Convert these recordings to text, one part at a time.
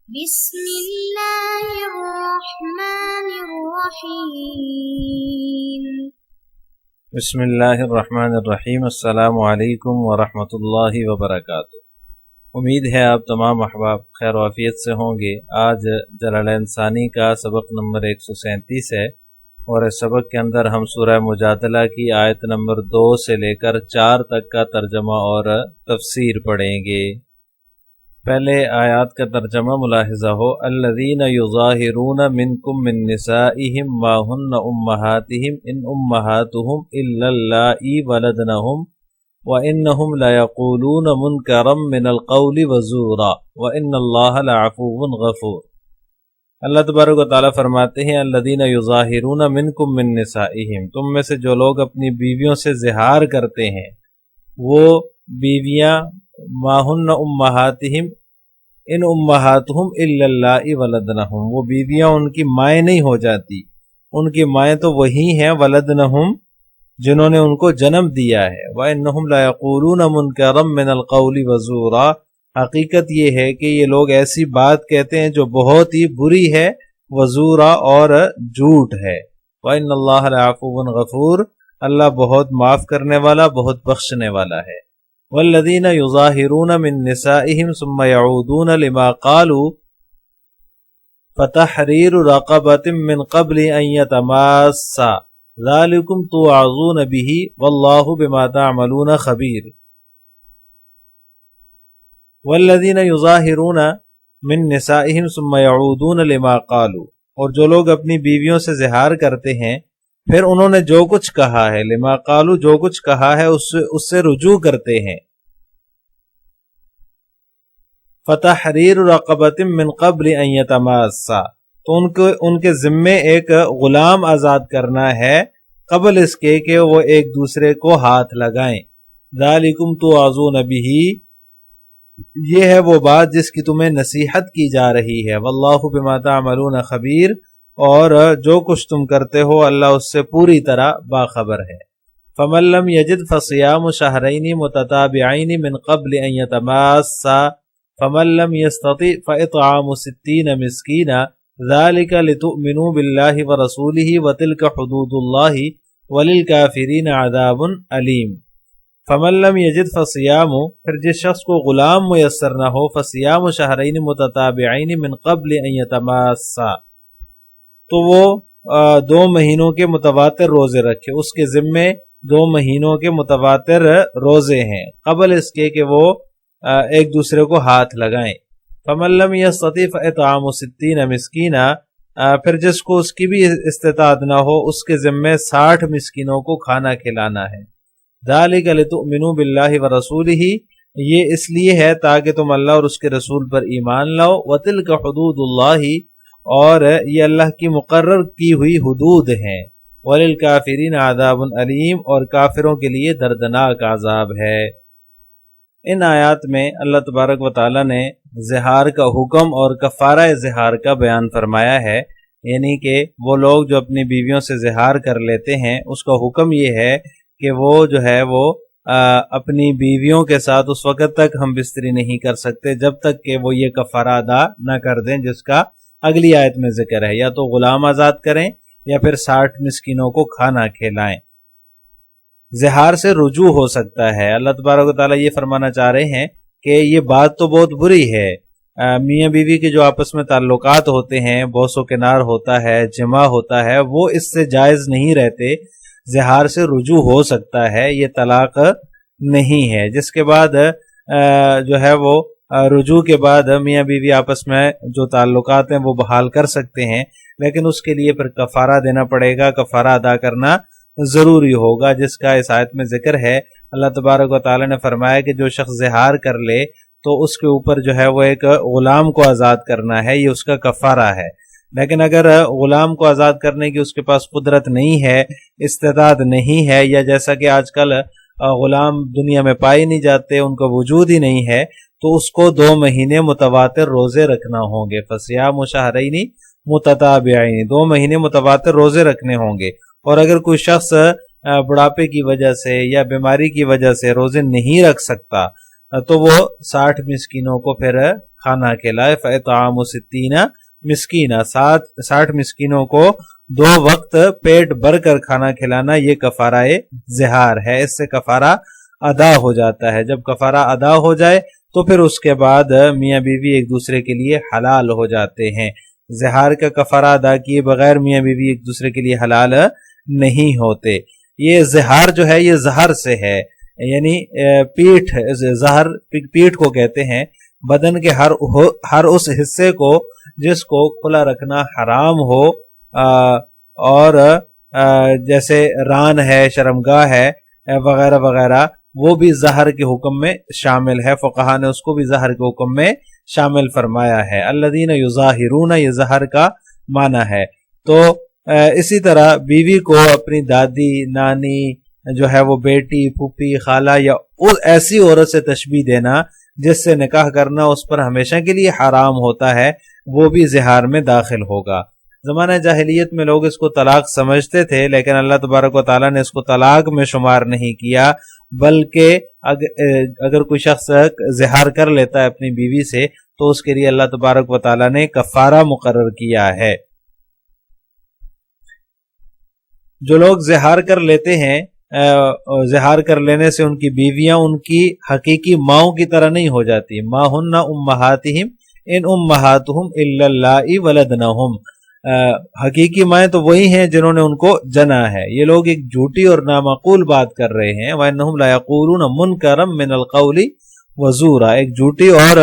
بسم اللہ الرحمن الرحیم بسم اللہ الرحمن الرحیم۔ السلام علیکم ورحمۃ اللہ وبرکاتہ۔ امید ہے آپ تمام احباب خیر و عافیت سے ہوں گے۔ آج جلالین ثانی کا سبق نمبر 137 ہے، اور اس سبق کے اندر ہم سورہ مجادلہ کی آیت نمبر 2 سے لے کر 4 تک کا ترجمہ اور تفسیر پڑھیں گے۔ پہلے آیات کا ترجمہ ملاحظہ ہو۔ الذین یظاہرون منکم من نسائہم ما ہن امہاتہم ان امہاتہم الا اللائی ولدنہم وانہم لیقولون منکرا من القول وزورا وان اللہ لعفو غفور۔ اللہ تبارک و تعالیٰ فرماتے ہیں الذین یظاہرون منکم من نسائہم، تم میں سے جو لوگ اپنی بیویوں سے زہار کرتے ہیں، وہ بیویاں ما ہن امہاتہم ان امہاتہم الا اللائی ولدنہم، وہ بیویاں ان کی مائیں نہیں ہو جاتی، ان کی مائیں تو وہی ہیں ولدنہم جنہوں نے ان کو جنم دیا ہے۔ وَإِنَّهُمْ لَيَقُولُونَ مُنْكَرًا مِنَ الْقَوْلِ وَزُورًا، حقیقت یہ ہے کہ یہ لوگ ایسی بات کہتے ہیں جو بہت ہی بری ہے، وزورا اور جھوٹ ہے۔ وَإِنَّ اللَّهَ لَعَفُوٌّ غَفُورٌ، اللہ بہت معاف کرنے والا، بہت بخشنے والا ہے۔ والذین یظاہرون من نسائہم ثم یعودون لما قالوا فتحریر رقبۃ من قبل ان یتماسا ذالکم توعظون بہ واللہ بما تعملون خبیر۔ والذین یظاہرون من نسائہم ثم یعودون لما قالوا، اور جو لوگ اپنی بیویوں سے زہار کرتے ہیں پھر انہوں نے جو کچھ کہا ہے، لما قالوا جو کچھ کہا ہے اس سے رجوع کرتے ہیں۔ فتحریر رقبۃ من قبل ان یتماسا، تو ان کے ذمے ایک غلام آزاد کرنا ہے قبل اس کے کہ وہ ایک دوسرے کو ہاتھ لگائیں۔ ذالکم توعظون بہ، یہ ہے وہ بات جس کی تمہیں نصیحت کی جا رہی ہے۔ واللہ بما تعملون خبیر، اور جو کچھ تم کرتے ہو اللہ اس سے پوری طرح باخبر ہے۔ فمن لم یجد فصیام شہرین متتابعین من قبل ان یتماسا فمن لم یستطع فاطعام 60 مسکینا ذلک لتؤمنوا باللہ ورسولہ وتلک حدود اللہ وللکافرین عذاب علیم۔ فمن لم یجد فصیام، پھر جس شخص کو غلام میسر نہ ہو، فصیام شہرین متتابعین من قبل ان یتماسا، تو وہ 2 مہینوں کے متواتر روزے رکھے، اس کے ذمے 2 مہینوں کے متواتر روزے ہیں قبل اس کے کہ وہ ایک دوسرے کو ہاتھ لگائیں۔ فمن لم یستطع فاطعام 60 مسکینا، پھر جس کو اس کی بھی استطاعت نہ ہو اس کے ذمے 60 مسکینوں کو کھانا کھلانا ہے۔ ذالک لتؤمنوا باللہ ورسولہ، یہ اس لیے ہے تاکہ تم اللہ اور اس کے رسول پر ایمان لاؤ۔ وتلک حدود اللہ، اور یہ اللہ کی مقرر کی ہوئی حدود ہیں۔ وللکافرین عذاب علیم، اور کافروں کے لیے دردناک عذاب ہے۔ ان آیات میں اللہ تبارک و تعالی نے زہار کا حکم اور کفارہ زہار کا بیان فرمایا ہے، یعنی کہ وہ لوگ جو اپنی بیویوں سے زہار کر لیتے ہیں اس کا حکم یہ ہے کہ وہ جو ہے وہ اپنی بیویوں کے ساتھ اس وقت تک ہم بستری نہیں کر سکتے جب تک کہ وہ یہ کفارہ ادا نہ کر دیں جس کا اگلی آیت میں ذکر ہے، یا تو غلام آزاد کریں یا پھر 60 مسکینوں کو کھانا کھلائیں۔ زہار سے رجوع ہو سکتا ہے۔ اللہ تبارک و تعالیٰ یہ فرمانا چاہ رہے ہیں کہ یہ بات تو بہت بری ہے، میاں بیوی کے جو آپس میں تعلقات ہوتے ہیں، بوس و کنار ہوتا ہے، جمع ہوتا ہے، وہ اس سے جائز نہیں رہتے۔ زہار سے رجوع ہو سکتا ہے، یہ طلاق نہیں ہے، جس کے بعد جو ہے وہ رجوع کے بعد میاں بیوی آپس میں جو تعلقات ہیں وہ بحال کر سکتے ہیں، لیکن اس کے لیے پھر کفارہ دینا پڑے گا، کفارہ ادا کرنا ضروری ہوگا، جس کا اس آیت میں ذکر ہے۔ اللہ تبارک و تعالی نے فرمایا کہ جو شخص زہار کر لے تو اس کے اوپر جو ہے وہ ایک غلام کو آزاد کرنا ہے، یہ اس کا کفارہ ہے۔ لیکن اگر غلام کو آزاد کرنے کی اس کے پاس قدرت نہیں ہے، استطاعت نہیں ہے، یا جیسا کہ آج کل غلام دنیا میں پائے نہیں جاتے، ان کا وجود ہی نہیں ہے، تو اس کو 2 مہینے متواتر روزے رکھنا ہوں گے۔ فصیام شہرین متتابعین، 2 مہینے متواتر روزے رکھنے ہوں گے۔ اور اگر کوئی شخص بڑھاپے کی وجہ سے یا بیماری کی وجہ سے روزے نہیں رکھ سکتا تو وہ 60 مسکینوں کو پھر کھانا کھلائے، فَإِطْعَامُ 60 مسکینہ 60 مسکینوں کو 2 وقت پیٹ بھر کر کھانا کھلانا، یہ کفارہ زہار ہے، اس سے کفارہ ادا ہو جاتا ہے۔ جب کفارہ ادا ہو جائے تو پھر اس کے بعد میاں بیوی ایک دوسرے کے لیے حلال ہو جاتے ہیں۔ زہار کا کفارہ ادا کیے بغیر میاں بیوی ایک دوسرے کے لیے حلال نہیں ہوتے۔ یہ زہار جو ہے یہ زہر سے ہے، یعنی پیٹھ، زہر پیٹھ کو کہتے ہیں، بدن کے ہر اس حصے کو جس کو کھلا رکھنا حرام ہو، اور جیسے ران ہے، شرمگاہ ہے وغیرہ وغیرہ، وہ بھی زہر کے حکم میں شامل ہے۔ فقہا نے اس کو بھی زہر کے حکم میں شامل فرمایا ہے۔ الذین یظاہرون، یہ زہر کا معنی ہے۔ تو اسی طرح بیوی کو اپنی دادی، نانی جو ہے وہ بیٹی، پھوپھی، خالہ یا ایسی عورت سے تشبیہ دینا جس سے نکاح کرنا اس پر ہمیشہ کے لیے حرام ہوتا ہے، وہ بھی زہار میں داخل ہوگا۔ زمانہ جاہلیت میں لوگ اس کو طلاق سمجھتے تھے، لیکن اللہ تبارک و تعالیٰ نے اس کو طلاق میں شمار نہیں کیا، بلکہ اگر کوئی شخص زہار کر لیتا ہے اپنی بیوی سے تو اس کے لیے اللہ تبارک و تعالیٰ نے کفارہ مقرر کیا ہے۔ جو لوگ زہار کر لیتے ہیں، زہار کر لینے سے ان کی بیویاں ان کی حقیقی ماؤں کی طرح نہیں ہو جاتی۔ ما ہن امہاتہم ان امہاتہم الا اللائی ولدنہم، حقیقی مائیں تو وہی ہیں جنہوں نے ان کو جنا ہے۔ یہ لوگ ایک جھوٹی اور نامعقول بات کر رہے ہیں۔ وَإِنَّهُمْ لَيَقُولُونَ مُنْكَرًا مِنَ الْقَوْلِ وَزُورًا، ایک جھوٹی اور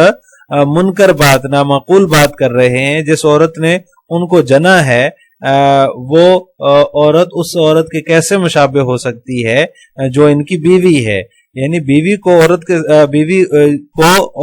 منکر بات، نامعقول بات کر رہے ہیں۔ جس عورت نے ان کو جنا ہے وہ عورت اس عورت کے کیسے مشابہ ہو سکتی ہے جو ان کی بیوی ہے؟ یعنی بیوی کو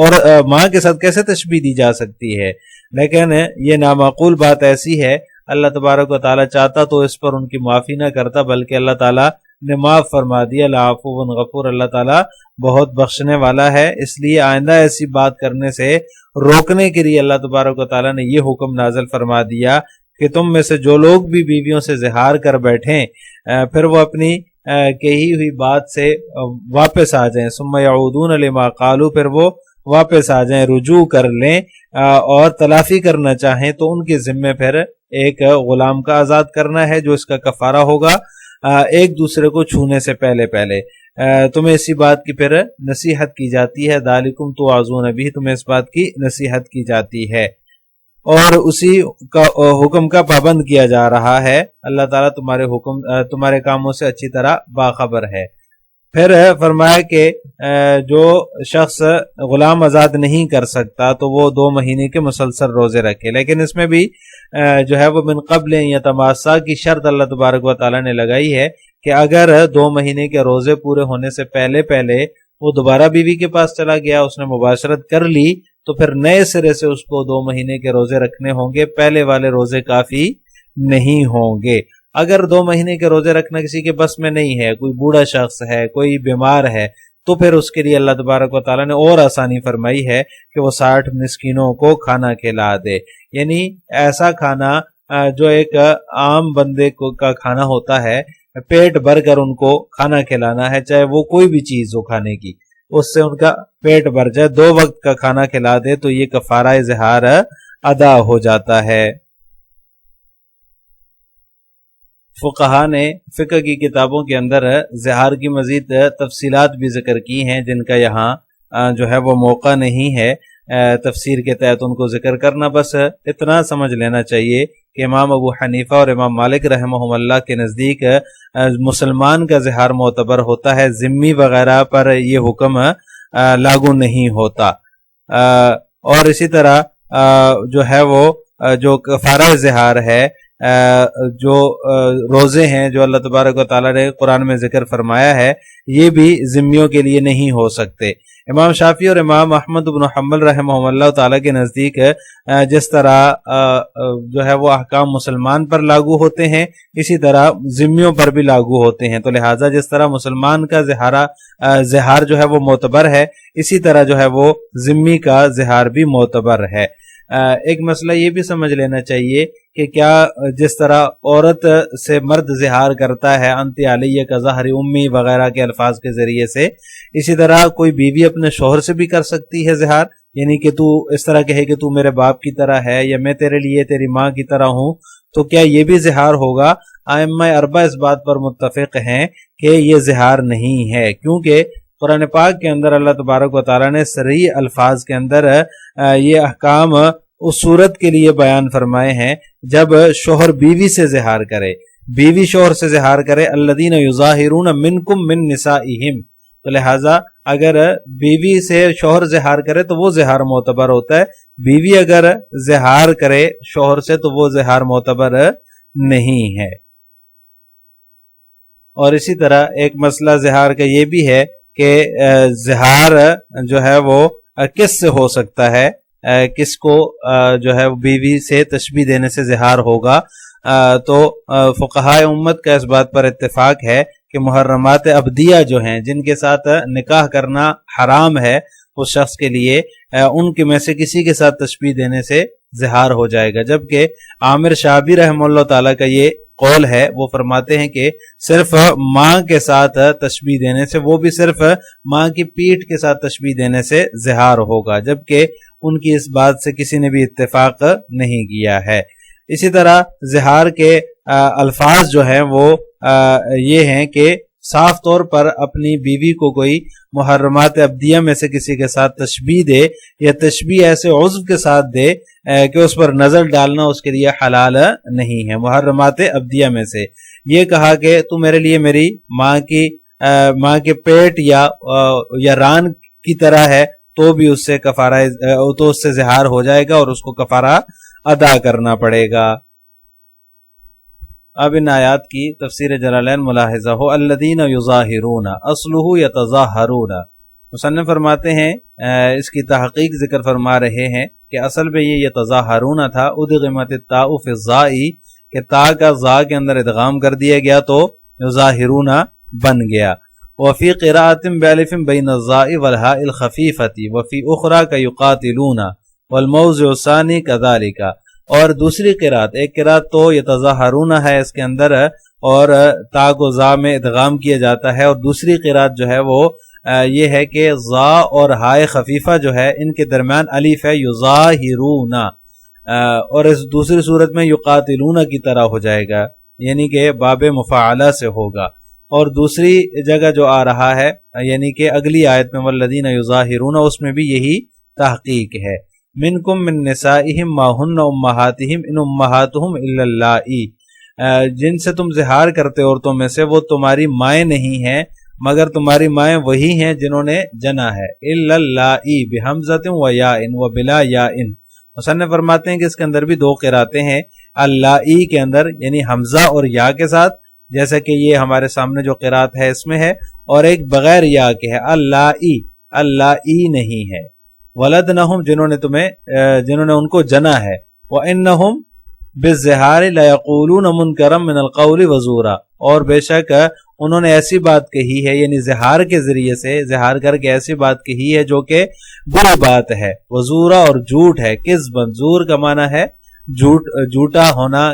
اور ماں کے ساتھ کیسے تشبیہ دی جا سکتی ہے؟ لیکن یہ نامعقول بات ایسی ہے، اللہ تبارک و تعالیٰ چاہتا تو اس پر ان کی معافی نہ کرتا، بلکہ اللہ تعالیٰ نے معاف فرما دیا۔ العفو غفور، اللہ تعالیٰ بہت بخشنے والا ہے۔ اس لیے آئندہ ایسی بات کرنے سے روکنے کے لیے اللہ تبارک و تعالیٰ نے یہ حکم نازل فرما دیا کہ تم میں سے جو لوگ بھی بیویوں سے زہار کر بیٹھیں پھر وہ اپنی کہی ہوئی بات سے واپس آ جائیں، ثم یعودون لما قالوا، پھر وہ واپس آ جائیں، رجوع کر لیں اور تلافی کرنا چاہیں تو ان کے ذمے پھر ایک غلام کا آزاد کرنا ہے، جو اس کا کفارہ ہوگا ایک دوسرے کو چھونے سے پہلے تمہیں اسی بات کی پھر نصیحت کی جاتی ہے، ذالکم توعظون بہ، تمہیں اس بات کی نصیحت کی جاتی ہے اور اسی کا حکم کا پابند کیا جا رہا ہے۔ اللہ تعالیٰ تمہارے کاموں سے اچھی طرح باخبر ہے۔ پھر فرمایا کہ جو شخص غلام آزاد نہیں کر سکتا تو وہ 2 مہینے کے مسلسل روزے رکھے، لیکن اس میں بھی جو ہے وہ من قبل یتماسا کی شرط اللہ تبارک و تعالیٰ نے لگائی ہے کہ اگر 2 مہینے کے روزے پورے ہونے سے پہلے وہ دوبارہ بیوی کے پاس چلا گیا، اس نے مباشرت کر لی، تو پھر نئے سرے سے اس کو 2 مہینے کے روزے رکھنے ہوں گے، پہلے والے روزے کافی نہیں ہوں گے۔ اگر 2 مہینے کے روزے رکھنا کسی کے بس میں نہیں ہے، کوئی بوڑھا شخص ہے، کوئی بیمار ہے، تو پھر اس کے لیے اللہ تبارک و تعالیٰ نے اور آسانی فرمائی ہے کہ وہ 60 مسکینوں کو کھانا کھلا دے، یعنی ایسا کھانا جو ایک عام بندے کا کھانا ہوتا ہے، پیٹ بھر کر ان کو کھانا کھلانا ہے، چاہے وہ کوئی بھی چیز ہو کھانے کی، اس سے ان کا پیٹ بھر جائے، 2 وقت کا کھانا کھلا دے تو یہ کفارہ زہار ادا ہو جاتا ہے۔ فقہا نے فقہ کی کتابوں کے اندر زہار کی مزید تفصیلات بھی ذکر کی ہیں، جن کا یہاں جو ہے وہ موقع نہیں ہے تفسیر کے تحت ان کو ذکر کرنا۔ بس اتنا سمجھ لینا چاہیے کہ امام ابو حنیفہ اور امام مالک رحمہم اللہ کے نزدیک مسلمان کا زہار معتبر ہوتا ہے، ذمی وغیرہ پر یہ حکم لاگو نہیں ہوتا۔ اور اسی طرح جو ہے وہ جو کفارہ زہار ہے، جو روزے ہیں جو اللہ تبارک و تعالیٰ نے قرآن میں ذکر فرمایا ہے، یہ بھی ذمیوں کے لیے نہیں ہو سکتے۔ امام شافعی اور امام احمد بن حنبل رحمہ اللہ تعالیٰ کے نزدیک جس طرح جو ہے وہ احکام مسلمان پر لاگو ہوتے ہیں، اسی طرح ذمیوں پر بھی لاگو ہوتے ہیں، تو لہٰذا جس طرح مسلمان کا زہار جو ہے وہ معتبر ہے، اسی طرح جو ہے وہ ذمی کا زہار بھی معتبر ہے۔ ایک مسئلہ یہ بھی سمجھ لینا چاہیے کہ کیا جس طرح عورت سے مرد زہار کرتا ہے انت علیہ کا ظہر امی وغیرہ کے الفاظ کے ذریعے سے، اسی طرح کوئی بیوی اپنے شوہر سے بھی کر سکتی ہے زہار، یعنی کہ تو اس طرح کہے کہ تو میرے باپ کی طرح ہے یا میں تیرے لیے تیری ماں کی طرح ہوں، تو کیا یہ بھی زہار ہوگا؟ ائمہ اربع اس بات پر متفق ہیں کہ یہ زہار نہیں ہے، کیونکہ قرآن پاک کے اندر اللہ تبارک و تعالیٰ نے صریح الفاظ کے اندر یہ احکام اس صورت کے لیے بیان فرمائے ہیں جب شوہر بیوی سے زہار کرے، بیوی شوہر سے زہار کرے، الذین یظاہرون منکم من نسائہم، تو لہٰذا اگر بیوی سے شوہر زہار کرے تو وہ زہار معتبر ہوتا ہے، بیوی اگر زہار کرے شوہر سے تو وہ زہار معتبر نہیں ہے۔ اور اسی طرح ایک مسئلہ زہار کا یہ بھی ہے کہ زہار جو ہے وہ کس سے ہو سکتا ہے، کس کو جو ہے بیوی سے تشبیہ دینے سے زہار ہوگا؟ تو فقہائے امت کا اس بات پر اتفاق ہے کہ محرمات ابدیہ جو ہیں، جن کے ساتھ نکاح کرنا حرام ہے اس شخص کے لیے، ان کے میں سے کسی کے ساتھ تشبیہ دینے سے زہار ہو جائے گا، جبکہ عامر شعبی رحمہ اللہ تعالیٰ کا یہ قول ہے، وہ فرماتے ہیں کہ صرف ماں کے ساتھ تشبیہ دینے سے، وہ بھی صرف ماں کی پیٹھ کے ساتھ تشبیہ دینے سے زہار ہوگا، جبکہ ان کی اس بات سے کسی نے بھی اتفاق نہیں کیا ہے۔ اسی طرح زہار کے الفاظ جو ہیں وہ یہ ہیں کہ صاف طور پر اپنی بیوی کو کوئی محرمات ابدیہ میں سے کسی کے ساتھ تشبیہ دے یا تشبیہ ایسے عضو کے ساتھ دے کہ اس پر نظر ڈالنا اس کے لیے حلال نہیں ہے۔ محرمات ابدیہ میں سے یہ کہا کہ تو میرے لیے میری ماں کے پیٹ یا ران کی طرح ہے، تو بھی اس سے کفارہ، تو اس سے زہار ہو جائے گا اور اس کو کفارہ ادا کرنا پڑے گا۔ اب ان آیات کی تفسیر جلالین ملاحظہ ہو، الذین یظاہرون اصلہ یتظاہرون، مصنف فرماتے ہیں اس کی تحقیق ذکر فرما رہے ہیں کہ اصل میں یہ یتظاہرون تھا، ادغمت التاء فی الظاء، کہ تا کا ظا کے اندر ادغام کر دیا گیا تو یظاہرون بن گیا۔ وفی قراءۃ بالف بین الظاء والہاء الخفیفۃ وفی اخری کیقاتلون والموضع الثانی کذالک، اور دوسری قرات، ایک قرات تو یتظاہرون ہے اس کے اندر اور تا کو ظا میں ادغام کیا جاتا ہے، اور دوسری قرات جو ہے وہ یہ ہے کہ ظا اور ہائے خفیفہ جو ہے ان کے درمیان الف ہے، یظاہرون، اور اس دوسری صورت میں یقاتلون کی طرح ہو جائے گا، یعنی کہ باب مفاعلہ سے ہوگا۔ اور دوسری جگہ جو آ رہا ہے یعنی کہ اگلی آیت میں والذین یظاہرون، اس میں بھی یہی تحقیق ہے۔ منکم من نسائہم ما ہن امہاتہم ان امہاتہم الا اللائی، جن سے تم زہار کرتے عورتوں میں سے وہ تمہاری مائیں نہیں ہیں مگر تمہاری مائیں وہی ہیں جنہوں نے جنا ہے، الا اللائی بحمزۃ و یاء و بلا یاء۔ مصنف فرماتے ہیں کہ اس کے اندر بھی دو قراتیں ہیں، اللائی کے اندر یعنی حمزہ اور یا کے ساتھ، جیسا کہ یہ ہمارے سامنے جو قرات ہے اس میں ہے، اور ایک بغیر یا کے ہے، اللائی نہیں ہے، ولدنہم جنہوں نے ان کو جنا ہے، وانہم بالزہار لیقولون منکرا من القول وزورا، اور بے شک انہوں نے ایسی بات کہی ہے، یعنی زہار کے ذریعے سے زہار کر کے ایسی بات کہی ہے جو کہ بری بات ہے، وزورا اور جھوٹ ہے، کذبا، زور کا معنی ہے جھوٹا ہونا،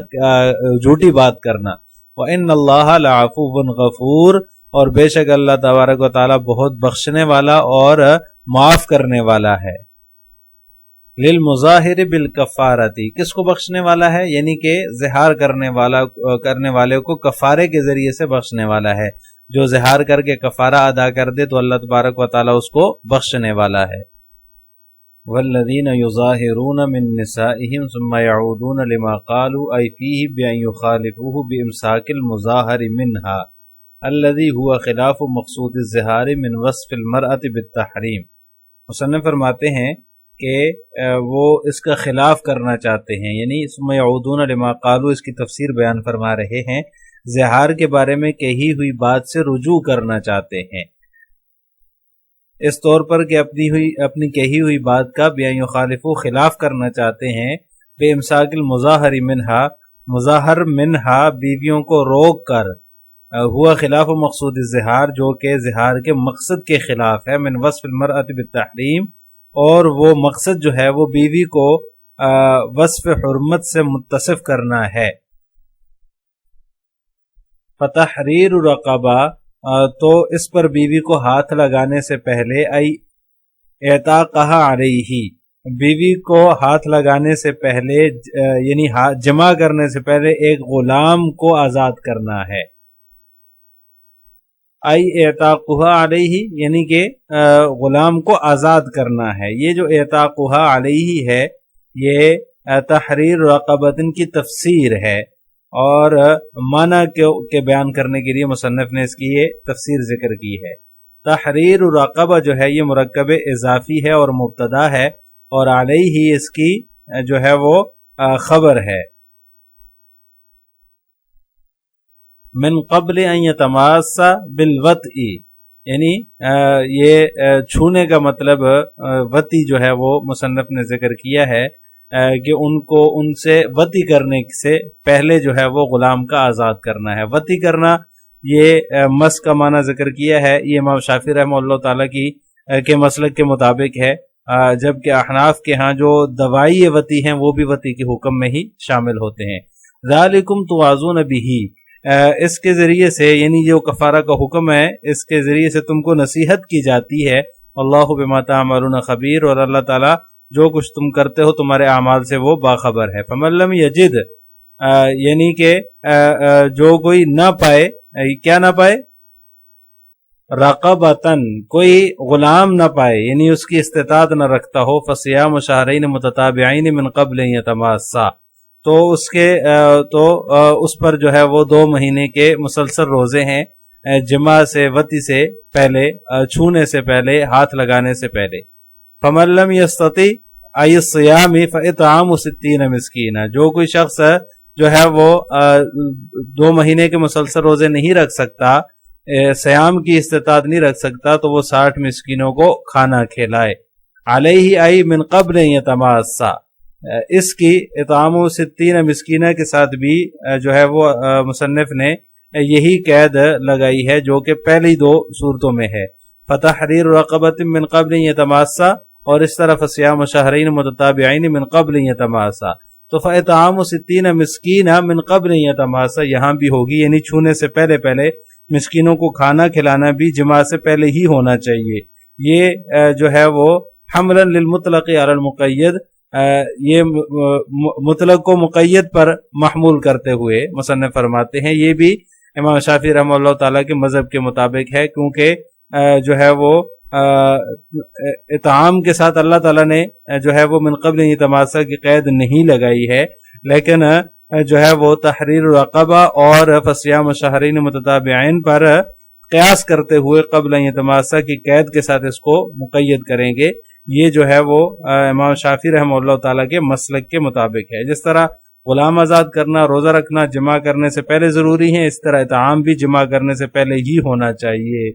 جھوٹی بات کرنا، وان اللہ لعفو غفور، اور بے شک اللہ تبارک و تعالی بہت بخشنے والا اور معاف کرنے والا ہے۔ للمظاہر بالکفارتی، کس کو بخشنے والا ہے؟ یعنی کہ زہار کرنے والے کو کفارے کے ذریعے سے بخشنے والا ہے، جو زہار کر کے کفارہ ادا کر دے تو اللہ تبارک و تعالی اس کو بخشنے والا ہے۔ والذین یظاہرون من نسائہم ثم یعودون لما قالوا ای فیہ بان یخالفوہ بامساک المظاہر منہا الذی هو خلاف مقصود الزہار من وصف المرأة بالتحریم۔ مصنف فرماتے ہیں کہ وہ اس کا خلاف کرنا چاہتے ہیں، یعنی ثم یعودون لما قالوا، اس کی تفسیر بیان فرما رہے ہیں، زہار کے بارے میں کہی ہوئی بات سے رجوع کرنا چاہتے ہیں، اس طور پر کہ اپنی کہی ہوئی بات کا بیان یخالفو خلاف کرنا چاہتے ہیں، بے امساک المظاہر منہا، مظاہر منہا بیویوں کو روک کر، ہوا خلاف مقصود الزہار، جو کہ زہار کے مقصد کے خلاف ہے، من وصف المرأة بالتحریم، اور وہ مقصد جو ہے وہ بیوی کو وصف حرمت سے متصف کرنا ہے۔ فتحریر رقبہ، تو اس پر بیوی کو ہاتھ لگانے سے پہلے اعتاقها علیہ، بیوی کو ہاتھ لگانے سے پہلے یعنی جمع کرنے سے پہلے ایک غلام کو آزاد کرنا ہے۔ اعتاقها علیہ یعنی کہ غلام کو آزاد کرنا ہے۔ یہ جو اعتاقها علیہ ہے یہ تحریر رقبۃ کی تفسیر ہے، اور معنی کے بیان کرنے کے لیے مصنف نے اس کی یہ تفسیر ذکر کی ہے۔ تحریر رقبہ جو ہے یہ مرکب اضافی ہے اور مبتدا ہے، اور علیہ اس کی جو ہے وہ خبر ہے۔ من قبل ان یتماس بالوطء، یعنی یہ چھونے کا مطلب وطی جو ہے وہ مصنف نے ذکر کیا ہے کہ ان سے وطی کرنے سے پہلے جو ہے وہ غلام کا آزاد کرنا ہے۔ وطی کرنا یہ مس کا معنی ذکر کیا ہے، یہ امام شافعی رحمہ اللہ تعالیٰ کے مسلک کے مطابق ہے، جبکہ احناف کے ہاں جو دوائی وطی ہیں وہ بھی وطی کے حکم میں ہی شامل ہوتے ہیں۔ ذالکم توعظون بہ، اس کے ذریعے سے یعنی جو کفارہ کا حکم ہے اس کے ذریعے سے تم کو نصیحت کی جاتی ہے۔ اللہ بما تعملون خبیر، اور اللہ تعالیٰ جو کچھ تم کرتے ہو تمہارے اعمال سے وہ باخبر ہے۔ فمن لم یجد، یعنی کہ جو کوئی نہ پائے، کیا نہ پائے؟ رقبتن، کوئی غلام نہ پائے یعنی اس کی استطاعت نہ رکھتا ہو، فصیام شہرین متتابعین من قبل ان یتماسا، تو اس پر جو ہے وہ 2 مہینے کے مسلسل روزے ہیں، جمع سے وطی سے پہلے، چھونے سے پہلے، ہاتھ لگانے سے پہلے۔ فمن لم یستطع ای الصیام فاطعام 60 مسکینا، جو کوئی شخص جو ہے وہ 2 مہینے کے مسلسل روزے نہیں رکھ سکتا، سیام کی استطاعت نہیں رکھ سکتا، تو وہ 60 مسکینوں کو کھانا کھلائے۔ علیہ ای من قبل یتماسا، اس کی اطعام 60 مسکینہ کے ساتھ بھی جو ہے وہ مصنف نے یہی قید لگائی ہے جو کہ پہلی 2 صورتوں میں ہے، فتحریر رقبۃ من قبل یتماسا، اور اس طرح فصیام شہرین متتابعین من قبل یتماسا، تو فاطعام 60 مسکینہ من قبل یتماسا یہاں بھی ہوگی، یعنی چھونے سے پہلے مسکینوں کو کھانا کھلانا بھی جماع سے پہلے ہی ہونا چاہیے۔ یہ جو ہے وہ حملا للمطلق علی المقید، یہ مطلق کو مقید پر محمول کرتے ہوئے مصنف فرماتے ہیں یہ بھی امام شافعی رحمہ اللہ تعالیٰ کے مذہب کے مطابق ہے، کیونکہ جو ہے وہ اطعام کے ساتھ اللہ تعالیٰ نے جو ہے وہ من قبل یتماسا کی قید نہیں لگائی ہے، لیکن جو ہے وہ تحریر رقبہ اور فصیام شہرین متتابعین پر قیاس کرتے ہوئے قبل یتماسا کی قید کے ساتھ اس کو مقید کریں گے۔ یہ جو ہے وہ امام شافعی رحمہ اللہ تعالیٰ کے مسلک کے مطابق ہے۔ جس طرح غلام آزاد کرنا، روزہ رکھنا جمع کرنے سے پہلے ضروری ہے، اس طرح اطعام بھی جمع کرنے سے پہلے ہی ہونا چاہیے۔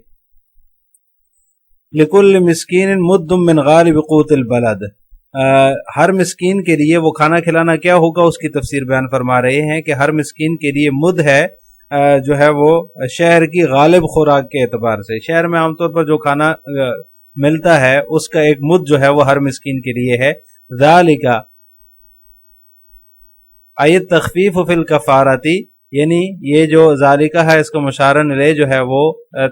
لکل مسکین مد من غالب قوت البلد، ہر مسکین کے لیے وہ کھانا کھلانا کیا ہوگا اس کی تفسیر بیان فرما رہے ہیں کہ ہر مسکین کے لیے مد ہے جو ہے وہ شہر کی غالب خوراک کے اعتبار سے، شہر میں عام طور پر جو کھانا ملتا ہے اس کا ایک مد جو ہے وہ ہر مسکین کے لیے ہے۔ ذالک ای تخفیف فی الکفارتی، یعنی یہ جو ذالکہ ہے اس کا مشارن لے جو ہے وہ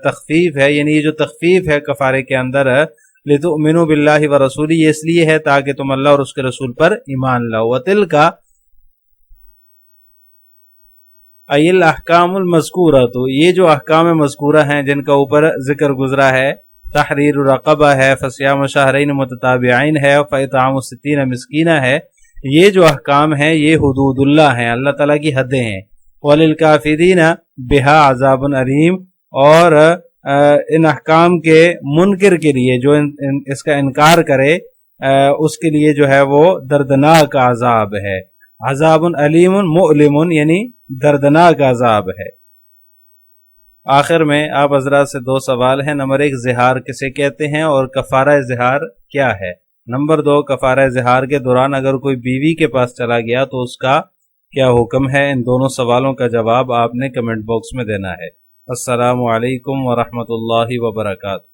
تخفیف ہے، یعنی یہ جو تخفیف ہے کفارے کے اندر، لتؤمنوا باللہ ورسولہ، یہ اس لیے ہے تاکہ تم اللہ اور اس کے رسول پر ایمان لاؤ۔ وتلک ای الاحکام المذکورہ، تو یہ جو احکام مذکورہ ہیں جن کا اوپر ذکر گزرا ہے، تحریر رقبہ ہے، فصیام شہرین متتابعین ہے، فاطعام 60 مسکینہ ہے، یہ جو احکام ہیں یہ حدود اللہ ہیں، اللہ تعالیٰ کی حدیں ہیں۔ وَلِلْكَافِرِينَ بِهَا عَذَابٌ عَلِيمٌ، اور ان احکام کے منکر کے لیے جو اس کا انکار کرے اس کے لیے جو ہے وہ دردناک عذاب ہے۔ عذاب علیم مؤلم، یعنی دردناک عذاب ہے۔ آخر میں آپ حضرات سے 2 سوال ہیں۔ نمبر 1، زہار کسے کہتے ہیں اور کفارہ زہار کیا ہے؟ نمبر 2، کفارہ زہار کے دوران اگر کوئی بیوی کے پاس چلا گیا تو اس کا کیا حکم ہے؟ ان دونوں سوالوں کا جواب آپ نے کمنٹ باکس میں دینا ہے۔ السلام علیکم ورحمۃ اللہ وبرکاتہ۔